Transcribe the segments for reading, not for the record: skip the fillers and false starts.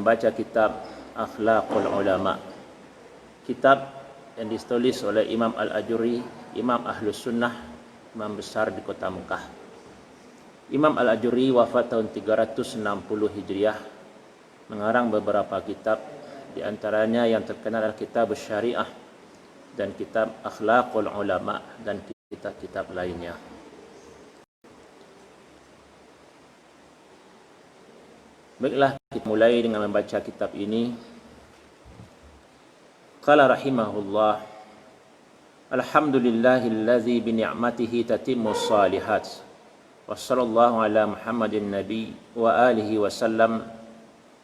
membaca kitab Akhlaqul Ulama, kitab yang ditulis oleh Imam Al-Ajuri, Imam Ahlus Sunnah, imam besar di kota Mekah. Imam Al-Ajuri wafat tahun 360 Hijriah, mengarang beberapa kitab, di antaranya yang terkenal adalah Kitab Syariah dan Kitab Akhlaqul Ulama dan kitab-kitab lainnya. Baiklah, kita mulai dengan membaca kitab ini. Qala rahimahullah, alhamdulillahillazi bi ni'matihi tatimmus shalihat. Wassallallahu ala Muhammadin nabi wa alihi wa sallam.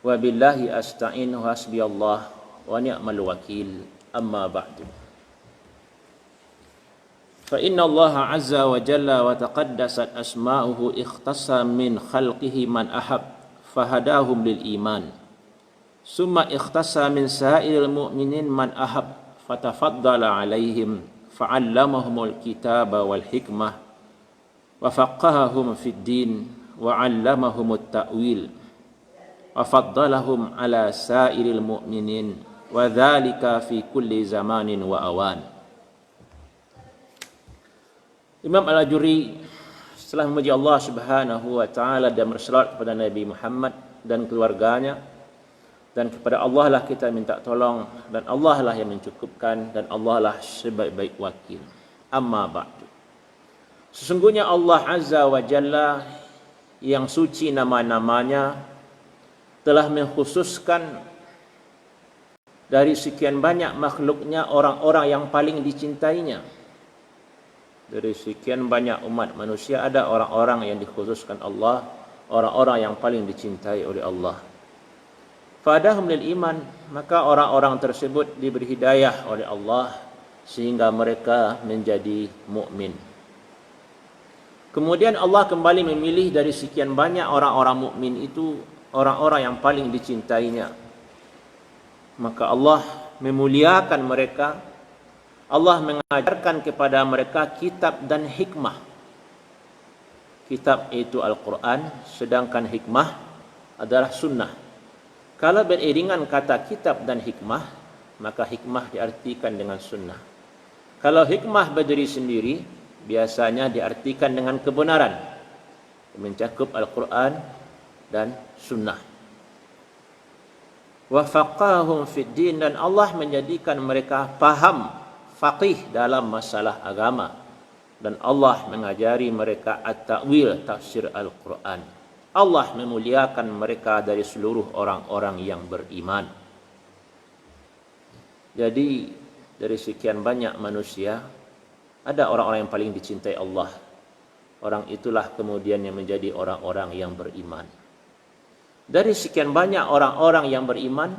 Wa billahi asta'in wa hasbiyallah wa ni'mal wakil. Amma ba'du. Fa inna Allah azza wa jalla wa taqaddasat asma'uhu ikhtassa min khalqihi man ahab fahadahum lil iman. Summa ikhtassa min sa'iril mu'minin man ahab fatafaddala alaihim fa'allamahumul kitaba wal hikmah wa faqqahahum fid din wa 'allamahumut ta'wil wa faddalahum ala sa'iril mu'minin wa dzalika fi kulli zamanin wa awan. Imam Al-Ajuri setelah memuji Allah Subhanahu wa taala dan berselawat kepada Nabi Muhammad dan keluarganya, dan kepada Allah lah kita minta tolong, dan Allah lah yang mencukupkan, dan Allah lah sebaik-baik wakil. Amma ba'du. Sesungguhnya Allah Azza wa Jalla yang suci nama-namanya telah mengkhususkan dari sekian banyak makhluknya orang-orang yang paling dicintainya. Dari sekian banyak umat manusia ada orang-orang yang dikhususkan Allah, orang-orang yang paling dicintai oleh Allah. Fadahum lil iman, maka orang-orang tersebut diberi hidayah oleh Allah sehingga mereka menjadi mukmin. Kemudian Allah kembali memilih dari sekian banyak orang-orang mukmin itu orang-orang yang paling dicintainya. Maka Allah memuliakan mereka. Allah mengajarkan kepada mereka kitab dan hikmah. Kitab itu Al-Quran, sedangkan hikmah adalah sunnah. Kalau beriringan kata kitab dan hikmah, maka hikmah diartikan dengan sunnah. Kalau hikmah berdiri sendiri, biasanya diartikan dengan kebenaran, mencakup Al-Quran dan sunnah. Wa faqahum fid din, dan Allah menjadikan mereka faham, faqih dalam masalah agama, dan Allah mengajari mereka at-ta'wil, tafsir Al-Quran. Allah memuliakan mereka dari seluruh orang-orang yang beriman. Jadi dari sekian banyak manusia ada orang-orang yang paling dicintai Allah. Orang itulah kemudian yang menjadi orang-orang yang beriman. Dari sekian banyak orang-orang yang beriman,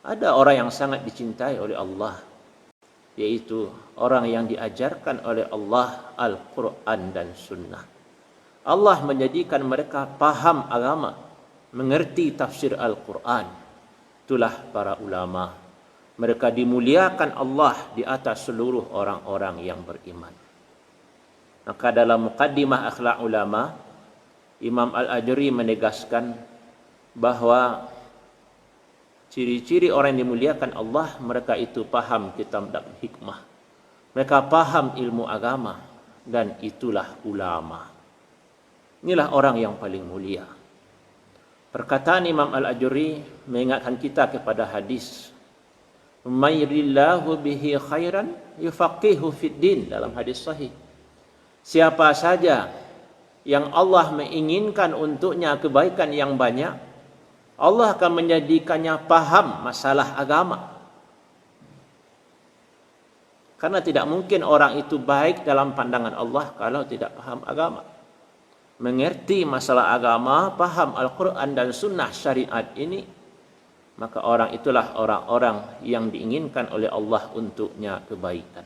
ada orang yang sangat dicintai oleh Allah, yaitu orang yang diajarkan oleh Allah Al-Quran dan Sunnah. Allah menjadikan mereka paham agama, mengerti tafsir Al-Quran. Itulah para ulama. Mereka dimuliakan Allah di atas seluruh orang-orang yang beriman. Maka dalam muqaddimah Akhlaq Ulama, Imam Al-Ajuri menegaskan bahwa ciri-ciri orang yang dimuliakan Allah, mereka itu paham kitab dan hikmah. Mereka paham ilmu agama, dan itulah ulama. Inilah orang yang paling mulia. Perkataan Imam Al-Ajuri mengingatkan kita kepada hadis, "Mayrillahu bihi khairan yufaqihu fid din," dalam hadis sahih. Siapa saja yang Allah menginginkan untuknya kebaikan yang banyak, Allah akan menjadikannya paham masalah agama. Karena tidak mungkin orang itu baik dalam pandangan Allah kalau tidak paham agama. Mengerti masalah agama, paham Al-Quran dan Sunnah syariat ini, maka orang itulah orang-orang yang diinginkan oleh Allah untuknya kebaikan.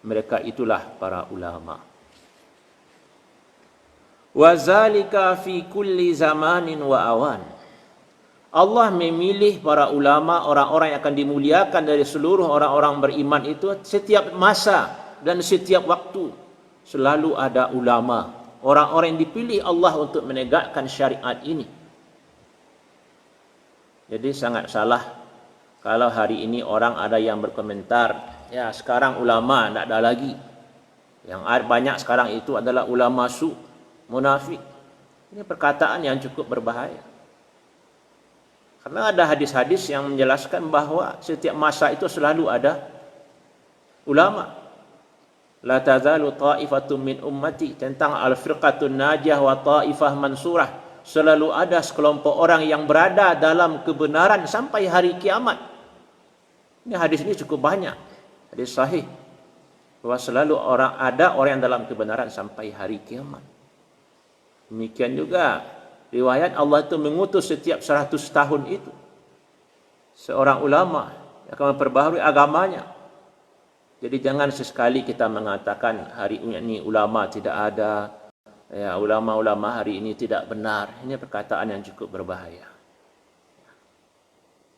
Mereka itulah para ulama. Wa zalika fi kulli zamanin wa awan. Allah memilih para ulama, orang-orang yang akan dimuliakan dari seluruh orang-orang beriman itu setiap masa dan setiap waktu. Selalu ada ulama, orang-orang yang dipilih Allah untuk menegakkan syariat ini. Jadi sangat salah kalau hari ini orang ada yang berkomentar, ya sekarang ulama tidak ada lagi. Yang banyak sekarang itu adalah ulama su, munafik. Ini perkataan yang cukup berbahaya. Karena ada hadis-hadis yang menjelaskan bahwa setiap masa itu selalu ada ulama. La tazalu ta'ifatun min ummati, tentang al-firqatun najah wa ta'ifah mansurah. Selalu ada sekelompok orang yang berada dalam kebenaran sampai hari kiamat. Ini hadis ini cukup banyak. Hadis sahih. Bahwa selalu ada orang yang dalam kebenaran sampai hari kiamat. Demikian juga riwayat Allah itu mengutus setiap 100 tahun itu seorang ulama yang akan memperbaharui agamanya. Jadi jangan sesekali kita mengatakan hari ini ulama tidak ada, ya ulama-ulama hari ini tidak benar. Ini perkataan yang cukup berbahaya.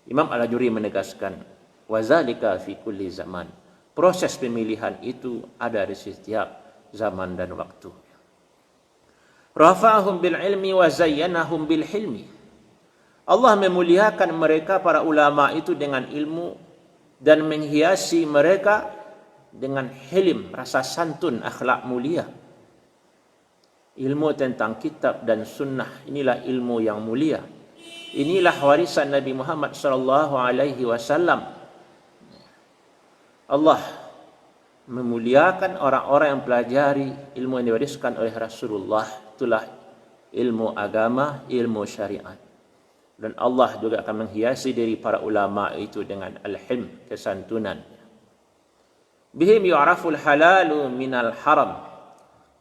Imam Al-Ajuri menegaskan, wazalika fi kulli zaman. Proses pemilihan itu ada di setiap zaman dan waktu. Rafa'ahum bil ilmi wa zayyanahum bil hilmi. Allah memuliakan mereka para ulama itu dengan ilmu dan menghiasi mereka dengan hilim, rasa santun, akhlak mulia. Ilmu tentang kitab dan sunnah, inilah ilmu yang mulia. Inilah warisan Nabi Muhammad sallallahu alaihi wasallam. Allah memuliakan orang-orang yang pelajari ilmu yang diwariskan oleh Rasulullah. Itulah ilmu agama, ilmu syariat. Dan Allah juga akan menghiasi diri para ulama itu dengan al-hilm, kesantunan. Bihim yu'raful halalu minal haram.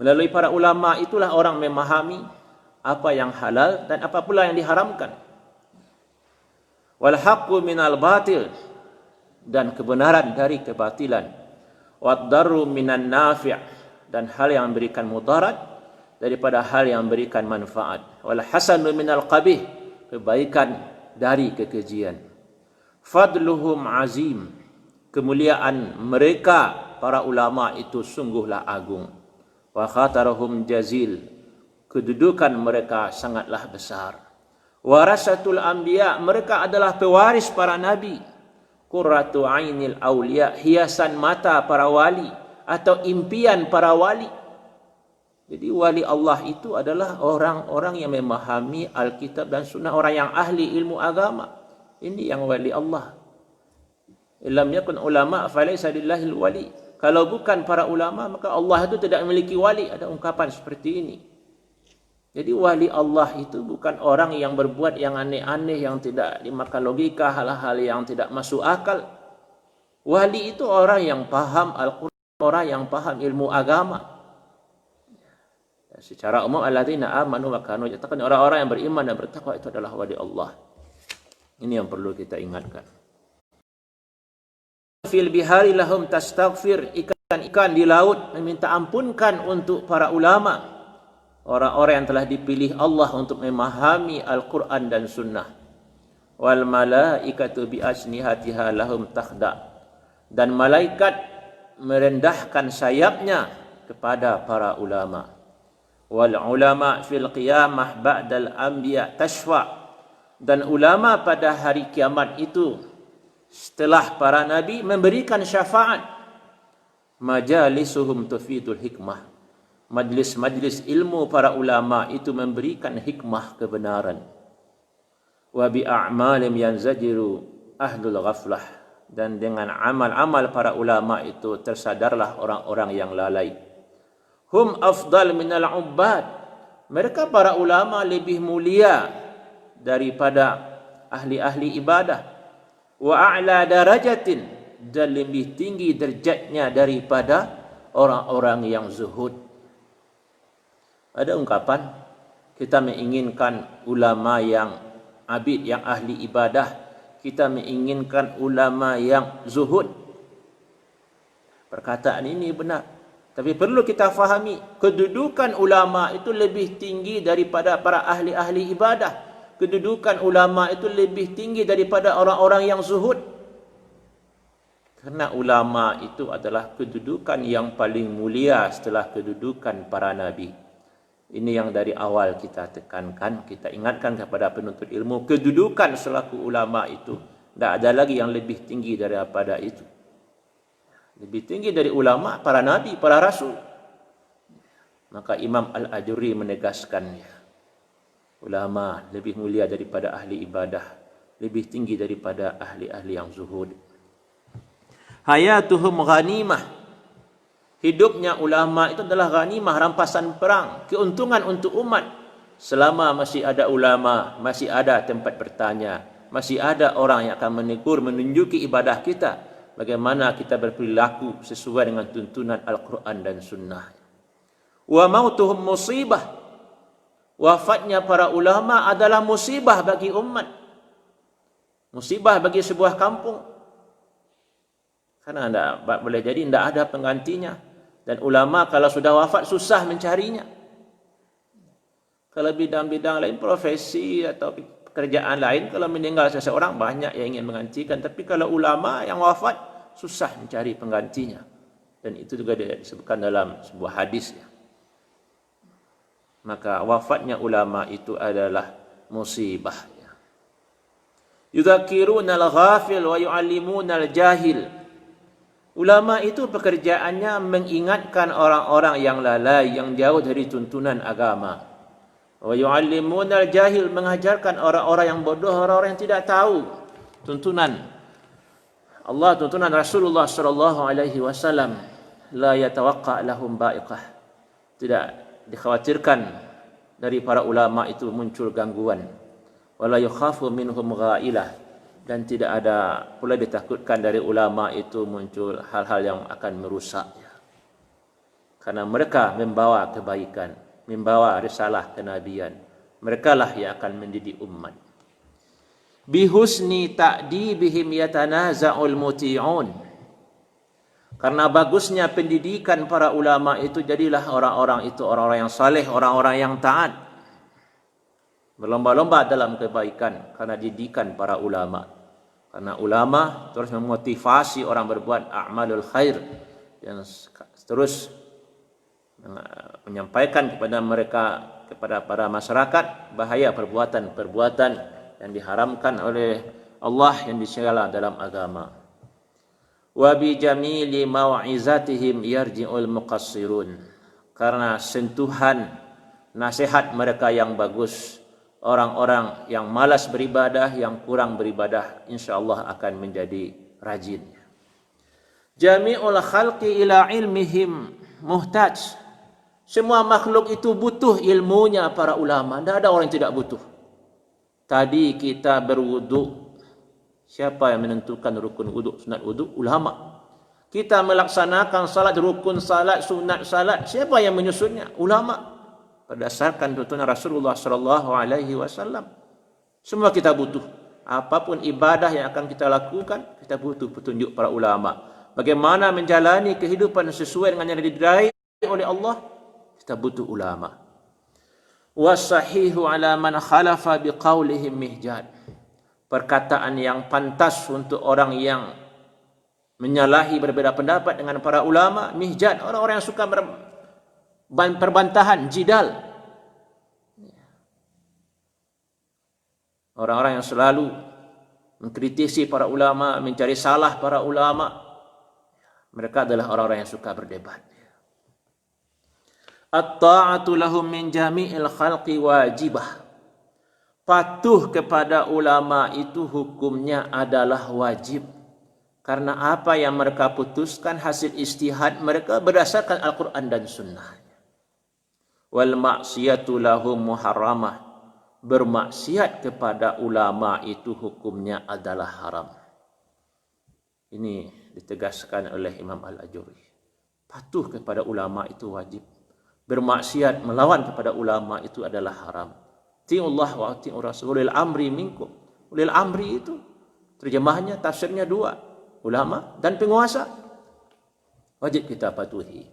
Melalui para ulama itulah orang memahami apa yang halal dan apa pula yang diharamkan. Wal haqqu minal batil, dan kebenaran dari kebatilan. Wad darru minan nafi', dan hal yang memberikan mudarat daripada hal yang memberikan manfaat. Wal hasanu minal qabih, kebaikan dari kekejian. Fadluhum azim, kemuliaan mereka para ulama itu sungguhlah agung. Wa khatarahum jazil, kedudukan mereka sangatlah besar. Warasatul anbiya, mereka adalah pewaris para nabi. Qurratu ainil awliya, hiasan mata para wali atau impian para wali. Jadi wali Allah itu adalah orang-orang yang memahami Alkitab dan Sunnah, orang yang ahli ilmu agama. Ini yang wali Allah. Illam yakun ulama falaysa lillahil wali. Kalau bukan para ulama, maka Allah itu tidak memiliki wali. Ada ungkapan seperti ini. Jadi wali Allah itu bukan orang yang berbuat yang aneh-aneh, yang tidak dimakan logika, hal-hal yang tidak masuk akal. Wali itu orang yang paham Al-Quran, orang yang paham ilmu agama. Secara umum, alladzina amanu wa kanu yattaqun, orang-orang yang beriman dan bertakwa itu adalah wali Allah. Ini yang perlu kita ingatkan. Fil bihari lahum tastaghfir, ikan-ikan di laut meminta ampunkan untuk para ulama, orang-orang yang telah dipilih Allah untuk memahami Al-Quran dan Sunnah. Wal malaikatu bi ajnihatiha lahum takhda, dan malaikat merendahkan sayapnya kepada para ulama. Wal ulama fil qiyamah ba'dal anbiya tashfa, dan ulama pada hari kiamat itu setelah para nabi memberikan syafaat. Majalisuhum tufidul hikmah, majlis-majlis ilmu para ulama itu memberikan hikmah kebenaran. Wa bi a'malim yanzajiru ahlul ghaflah, dan dengan amal-amal para ulama itu tersadarlah orang-orang yang lalai. Hum afdal minal ubbad, mereka para ulama lebih mulia daripada ahli-ahli ibadah. Wa a'la darajatin, dan lebih tinggi derajatnya daripada orang-orang yang zuhud. Ada ungkapan, kita menginginkan ulama yang abid, yang ahli ibadah. Kita menginginkan ulama yang zuhud. Perkataan ini benar. Tapi perlu kita fahami, kedudukan ulama itu lebih tinggi daripada para ahli-ahli ibadah. Kedudukan ulama itu lebih tinggi daripada orang-orang yang zuhud. Karena ulama itu adalah kedudukan yang paling mulia setelah kedudukan para nabi. Ini yang dari awal kita tekankan, kita ingatkan kepada penuntut ilmu, kedudukan selaku ulama itu tidak ada lagi yang lebih tinggi daripada itu. Lebih tinggi dari ulama, para nabi, para rasul. Maka Imam Al-Ajurri menegaskannya, ulama lebih mulia daripada ahli ibadah, lebih tinggi daripada ahli-ahli yang zuhud. Hayatuhum ghanimah, hidupnya ulama itu adalah ghanimah, rampasan perang, keuntungan untuk umat. Selama masih ada ulama, masih ada tempat bertanya, masih ada orang yang akan menegur, menunjuki ibadah kita, bagaimana kita berperilaku sesuai dengan tuntunan Al-Quran dan Sunnah. Wa mautuhum musibah, wafatnya para ulama adalah musibah bagi umat, musibah bagi sebuah kampung, karena boleh jadi tidak ada penggantinya. Dan ulama kalau sudah wafat susah mencarinya. Kalau bidang-bidang lain, profesi atau pekerjaan lain, kalau meninggal seseorang banyak yang ingin menggantikan. Tapi kalau ulama yang wafat susah mencari penggantinya. Dan itu juga disebutkan dalam sebuah hadis. Maka wafatnya ulama itu adalah musibah. Yudzakiruna al-ghafil wa yu'allimuna al-jahil. Ulama itu pekerjaannya mengingatkan orang-orang yang lalai, yang jauh dari tuntunan agama. Wa yu'allimuna al-jahil, mengajarkan orang-orang yang bodoh, orang-orang yang tidak tahu tuntunan Allah, tuntunan Rasulullah sallallahu alaihi wasallam. La yatawaqqa lahum ba'iqah. Tidak dikhawatirkan dari para ulama itu muncul gangguan. Wala yukhafu minhum ghailah, dan tidak ada pula ditakutkan dari ulama itu muncul hal-hal yang akan merusak. Karena mereka membawa kebaikan, membawa risalah kenabian. Mereka lah yang akan mendidik umat. Bihusni ta'dibihim yatanaza'ul muti'un. Karena bagusnya pendidikan para ulama itu, jadilah orang-orang itu orang-orang yang saleh, orang-orang yang taat, berlomba-lomba dalam kebaikan karena didikan para ulama. Karena ulama terus memotivasi orang berbuat a'malul khair, dan terus menyampaikan kepada mereka, kepada para masyarakat, bahaya perbuatan-perbuatan yang diharamkan oleh Allah yang dicela dalam agama. Wa bi jamili mau'izatihim yarji'ul muqassirun. Karena sentuhan nasihat mereka yang bagus, orang-orang yang malas beribadah, yang kurang beribadah, insyaallah akan menjadi rajin. Jami'ul khalqi ila ilmihim muhtaj. Semua makhluk itu butuh ilmunya para ulama. Tidak ada orang yang tidak butuh. Tadi kita berwudu, siapa yang menentukan rukun wudu, sunat wudu? Ulama. Kita melaksanakan salat, rukun salat, sunat salat, siapa yang menyusunnya? Ulama. Berdasarkan tuntunan Rasulullah sallallahu alaihi wasallam. Semua kita butuh. Apapun ibadah yang akan kita lakukan, kita butuh petunjuk para ulama. Bagaimana menjalani kehidupan sesuai dengan yang diridai oleh Allah, kita butuh ulama. Wasahihu ala man khalafa biqaulihim mihjad. Perkataan yang pantas untuk orang yang menyalahi, berbeda pendapat dengan para ulama, mihjad, orang-orang yang suka perbantahan, jidal. Orang-orang yang selalu mengkritisi para ulama, mencari salah para ulama, mereka adalah orang-orang yang suka berdebat. At-ta'atu lahum min jami'il khalqi wajibah. Patuh kepada ulama itu hukumnya adalah wajib. Karena apa yang mereka putuskan hasil ijtihad mereka berdasarkan Al-Quran dan Sunnah. Wal maksiyatu lahum muharramah. Bermaksiat kepada ulama itu hukumnya adalah haram. Ini ditegaskan oleh Imam Al-Ajurri. Patuh kepada ulama itu wajib. Bermaksiat, melawan kepada ulama itu adalah haram. Ati'ullah wa ati'ur rasul ulil amri minkum. Ulil amri itu terjemahnya, tafsirnya dua, ulama dan penguasa. Wajib kita patuhi.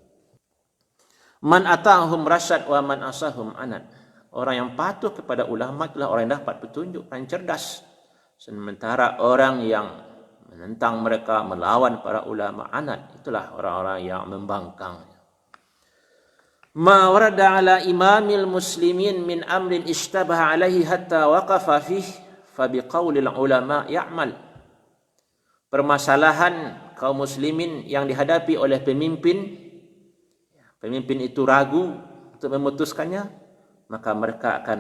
Man ata'ahum rasyad wa man asahum anad. Orang yang patuh kepada ulama itulah orang yang dapat petunjuk, orang yang cerdas. Sementara orang yang menentang mereka, melawan para ulama, anad, itulah orang-orang yang membangkang. ma warada ala imamil muslimin min amrin ishtabaha alaihi hatta waqafa fih fa biqaulil ulama ya'mal. Permasalahan kaum muslimin yang dihadapi oleh pemimpin itu ragu untuk memutuskannya, maka mereka akan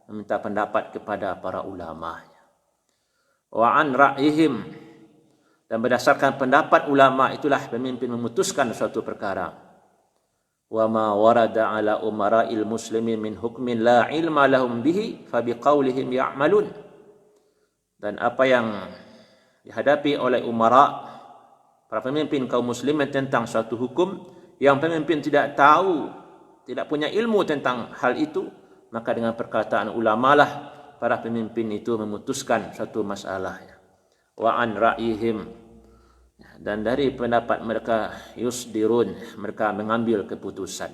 meminta pendapat kepada para ulama. Wa an ra'ihim, dan berdasarkan pendapat ulama itulah pemimpin memutuskan suatu perkara. Wa ma warada ala umara'il muslimin min hukmin la ilma lahum bihi fa biqaulihim ya'malun. Dan apa yang dihadapi oleh umara, para pemimpin kaum muslimin tentang suatu hukum yang pemimpin tidak tahu, tidak punya ilmu tentang hal itu, maka dengan perkataan ulama lah para pemimpin itu memutuskan satu masalah. Wa an ra'ihim, dan dari pendapat mereka yusdirun, mereka mengambil keputusan.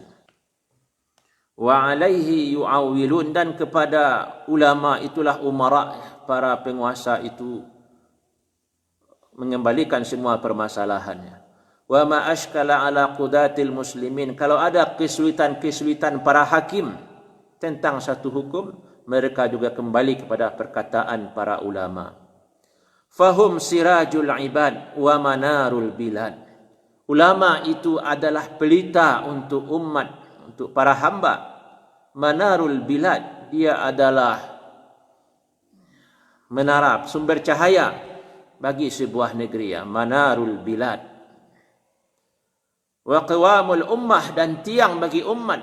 Wa alaihi yu'awilun, dan kepada ulama itulah umara, para penguasa itu mengembalikan semua permasalahannya. Wa ma ashkala ala qudatil muslimin, kalau ada kesulitan-kesulitan para hakim tentang satu hukum, mereka juga kembali kepada perkataan para ulama. Fahum sirajul ibad wa manarul bilad. Ulama itu adalah pelita untuk umat, untuk para hamba. Manarul bilad, dia adalah menara, sumber cahaya bagi sebuah negeri. Manarul bilad. Wa qawamul ummah, dan tiang bagi umat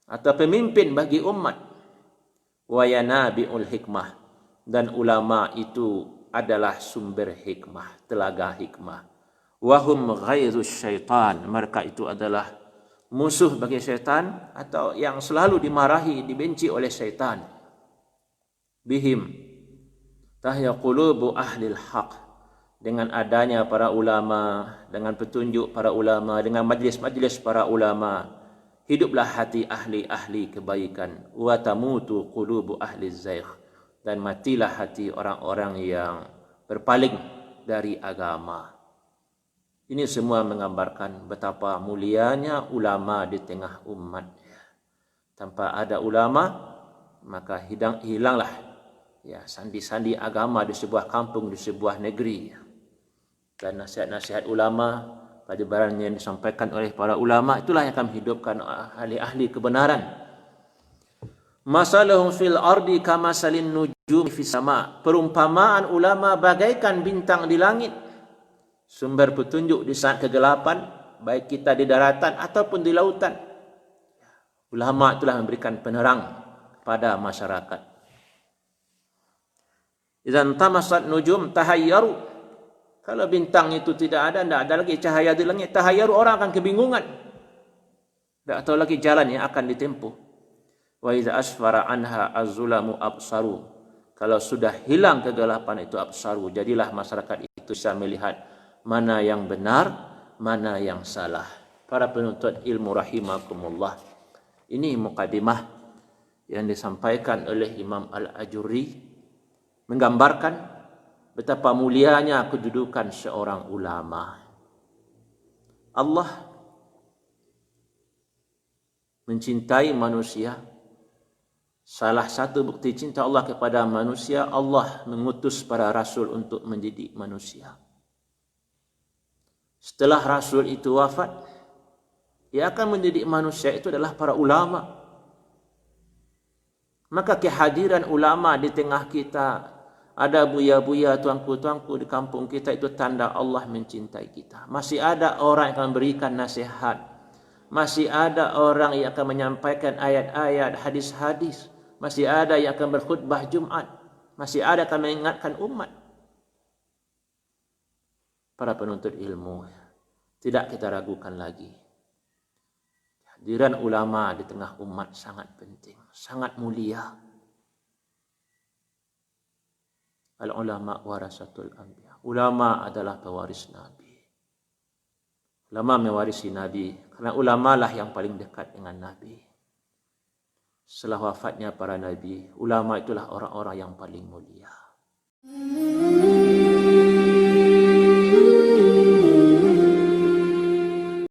atau pemimpin bagi umat. Wa yanabiul hikmah, dan ulama itu adalah sumber hikmah, telaga hikmah. Wa hum ghairus syaitan, mereka itu adalah musuh bagi syaitan atau yang selalu dimarahi, dibenci oleh syaitan. Bihim tahya qulubu ahlil haq, dengan adanya para ulama, dengan petunjuk para ulama, dengan majlis-majlis para ulama, hiduplah hati ahli-ahli kebaikan. Wa tamutu qulubu ahli zaigh, dan matilah hati orang-orang yang berpaling dari agama. Ini semua menggambarkan betapa mulianya ulama di tengah umat. Tanpa ada ulama, maka hilanglah sandi-sandi agama di sebuah kampung, di sebuah negeri. Dan nasihat-nasihat ulama, pelajaran yang disampaikan oleh para ulama, itulah yang akan menghidupkan ahli-ahli kebenaran. Masalahum fil ardi kamasalin nujum fis sama. Perumpamaan ulama bagaikan bintang di langit, sumber petunjuk di saat kegelapan, baik kita di daratan ataupun di lautan. Ulama itulah memberikan penerang pada masyarakat. Idzan tamasat nujum tahayyaru, kalau bintang itu tidak ada lagi cahaya di langit, tahayyaru, orang akan kebingungan, tidak tahu lagi jalan yang akan ditempuh. Wa idza asfara anha az-zulamu absaru, kalau sudah hilang kegelapan itu absaru, jadilah masyarakat itu bisa melihat mana yang benar, mana yang salah. Para penuntut ilmu rahimakumullah, ini mukadimah yang disampaikan oleh Imam Al-Ajurri, menggambarkan betapa mulianya kedudukan seorang ulama. Allah mencintai manusia. Salah satu bukti cinta Allah kepada manusia, Allah mengutus para rasul untuk mendidik manusia. Setelah rasul itu wafat, yang akan mendidik manusia itu adalah para ulama. Maka kehadiran ulama di tengah kita, ada buya-buya, tuanku-tuanku di kampung kita, itu tanda Allah mencintai kita. Masih ada orang yang akan berikan nasihat. Masih ada orang yang akan menyampaikan ayat-ayat, hadis-hadis. Masih ada yang akan berkhutbah Jumat. Masih ada yang akan mengingatkan umat. Para penuntut ilmu, tidak kita ragukan lagi. Kehadiran ulama di tengah umat sangat penting, sangat mulia. Al-ulama warasatul anbiya. Ulama adalah pewaris Nabi. Ulama mewarisi Nabi, karena ulama lah yang paling dekat dengan Nabi. Setelah wafatnya para Nabi, ulama itulah orang-orang yang paling mulia.